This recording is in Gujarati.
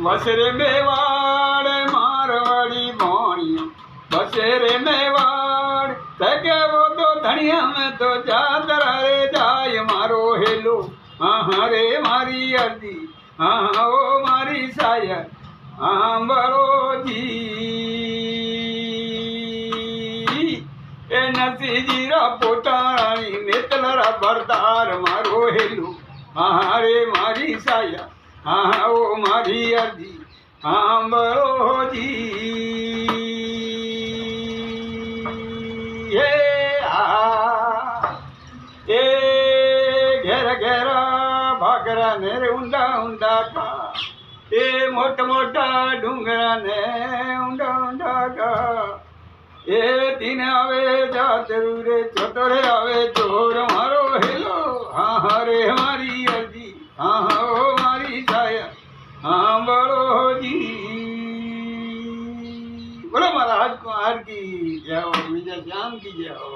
બસરે મેવાડ મારવાડી ભોણિયો બસરે મેવાડ થકે વો તો ધણિયા મેં તો જાતરા રે જાય મારો હેલો હા રે મારી અરજી હા ઓ મારી સાયર આંબળોજી એ નરસિંહજીરા પોતાણી નેતલરા બરદાર મારો હેલો હા રે મારી સાયર હા ઓ મારી અરજી આંબળોજી હે એ ઘેર ઘેર ભાગરા ને ઊંડા ઊંડા કા એ મોટા મોટા ડુંગરા ને ઊંડા ઊંડા કા એ તીને આવે જાતરું રે ચોતરે આવે ચોર મારો હેલો હા રે મારી અરજી હા ઓ મારી સાયર આંબળોજી બોલો महाराज कुमार की जय हो विजय श्याम की जय हो।